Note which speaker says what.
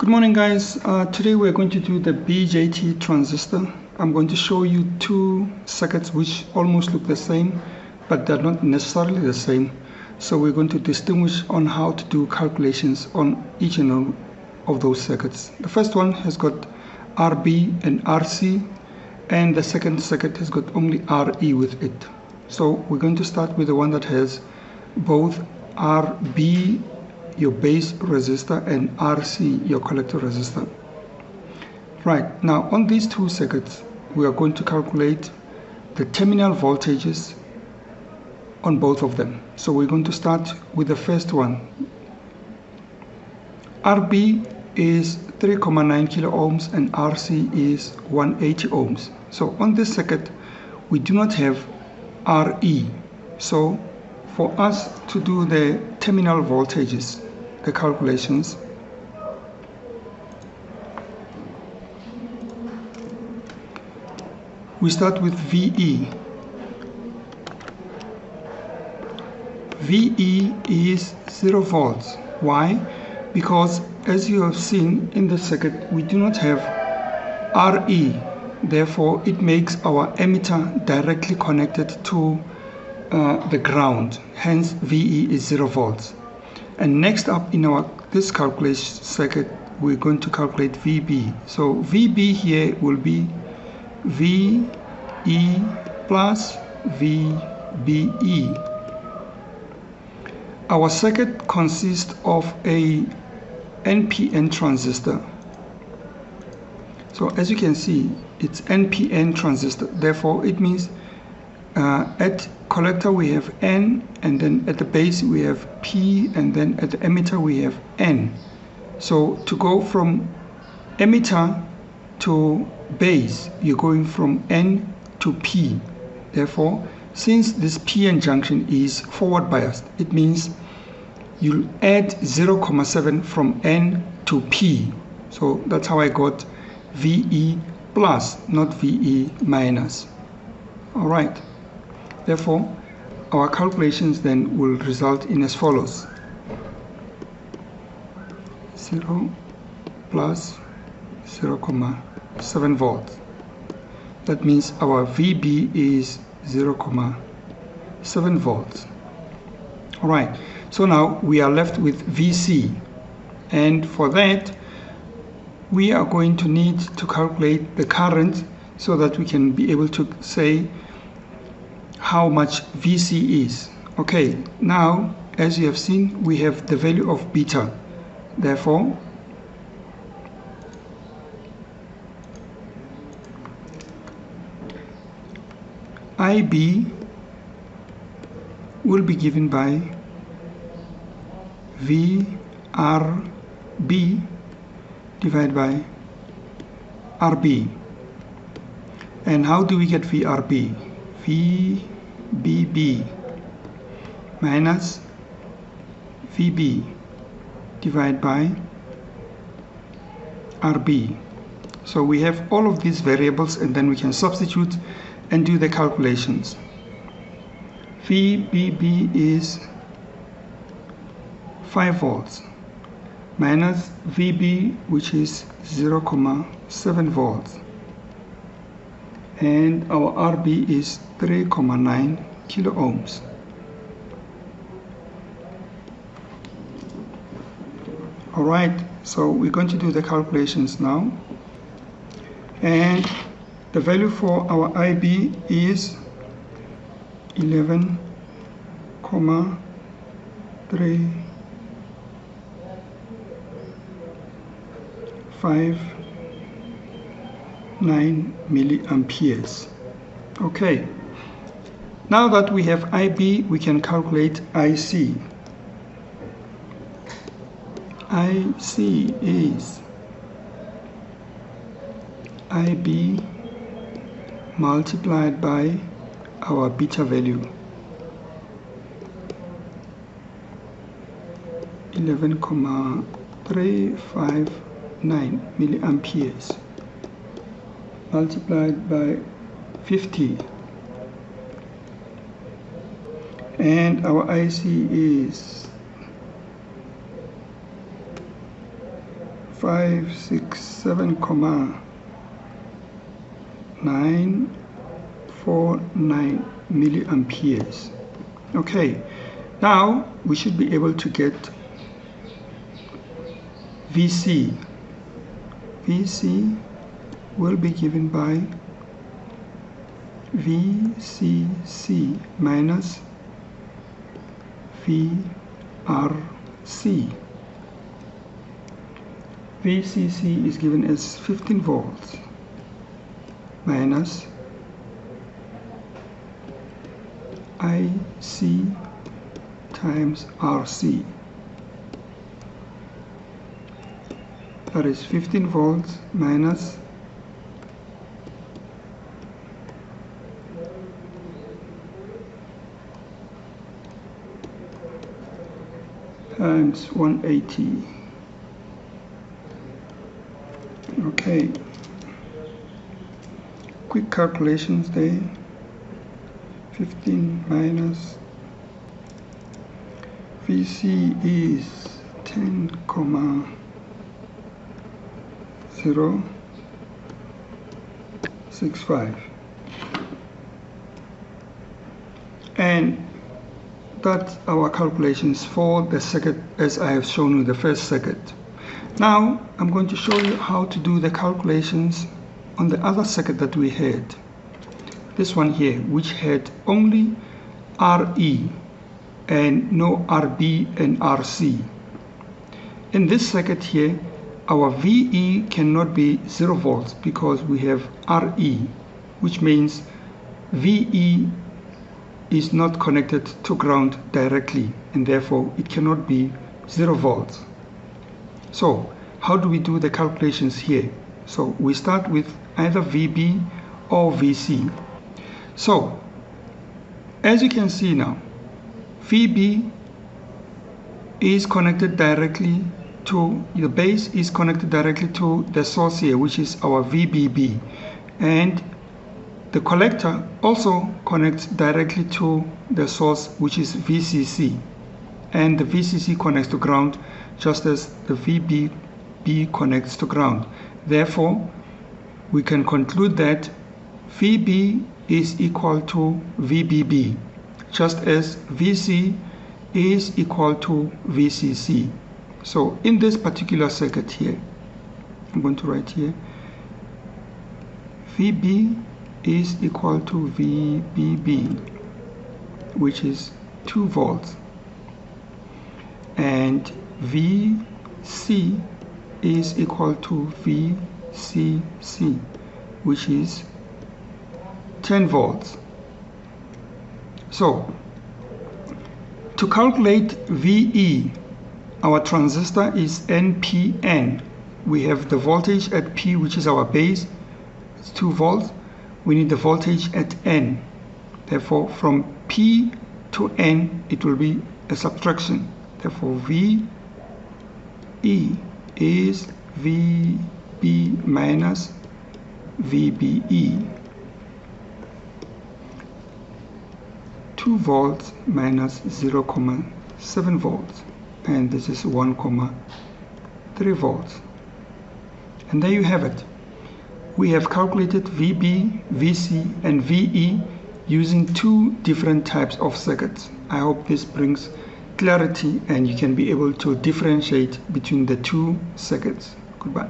Speaker 1: Good morning, guys. Today we're going to do the BJT transistor. I'm going to show you two circuits which almost look the same, but they're not necessarily the same. So we're going to distinguish on how to do calculations on each and all of those circuits. The first one has got RB and RC, and the second circuit has got only RE with it. So we're going to start with the one that has both RB, your base resistor, and RC, your collector resistor. Right, now on these two circuits we are going to calculate the terminal voltages on both of them. So we're going to start with the first one. RB is 3.9 kilo ohms and RC is 180 ohms. So on this circuit we do not have RE. So for us to do the terminal voltages, the calculations, we start with VE. VE is 0 volts. Why? Because as you have seen in the circuit, we do not have RE. Therefore, it makes our emitter directly connected to the ground. Hence, VE is 0 volts. And next up in this calculation circuit, we're going to calculate VB. So VB here will be VE plus VBE. Our circuit consists of a NPN transistor. So as you can see, it's NPN transistor. Therefore, it means at collector we have N, and then at the base we have P, and then at the emitter we have N. So to go from emitter to base, you're going from N to P. Therefore, since this PN junction is forward biased, it means you'll add 0.7 from N to P. So that's how I got VE plus, not VE minus. All right. Therefore, our calculations then will result in as follows. 0 plus 0.7 volts. That means our VB is 0.7 volts. All right. So now we are left with VC. And for that, we are going to need to calculate the current so that we can be able to say how much VC is. Okay, now as you have seen, we have the value of beta. Therefore, IB will be given by VRB divided by RB. And how do we get VRB? VBB minus VB divided by RB. So we have all of these variables, and then we can substitute and do the calculations. VBB is 5 volts minus VB, which is 0.7 volts, and our RB is 3.9 kilo ohms. All right, so we're going to do the calculations now, and the value for our IB is 11.359 milliamperes. Okay, now that we have IB, we can calculate IC. IC is IB multiplied by our beta value, 11.359 milliamperes, multiplied by 50, and our IC is 567,949 milliamperes. Okay, now we should be able to get VC. VC will be given by VCC minus VRC. VCC is given as 15 volts minus IC times RC. That is 15 volts minus times 180. Okay, quick calculations there. 15 minus VC is 10,065, and that's our calculations for the circuit as I have shown you the first circuit. Now I'm going to show you how to do the calculations on the other circuit that we had. This one here, which had only RE and no RB and RC. In this circuit here, our VE cannot be 0 volts because we have RE, which means VE is not connected to ground directly, and therefore it cannot be 0 volts. So how do we do the calculations here? So we start with either VB or VC. So as you can see now, VB is connected directly to the base, is connected directly to the source here, which is our VBB, and the collector also connects directly to the source, which is VCC, and the VCC connects to ground just as the VBB connects to ground. Therefore, we can conclude that VB is equal to VBB, just as VC is equal to VCC. So in this particular circuit here, I'm going to write here, VB is equal to VBB, which is 2 volts, and VC is equal to VCC, which is 10 volts. So to calculate VE, our transistor is NPN. We have the voltage at P, which is our base, it's 2 volts. We need the voltage at N. Therefore, from P to N, it will be a subtraction. Therefore, VE is VB minus VBE. 2 volts minus 0.7 volts. And this is 1.3 volts. And there you have it. We have calculated VB, VC, and VE using 2 different types of circuits. I hope this brings clarity and you can be able to differentiate between the 2 circuits. Goodbye.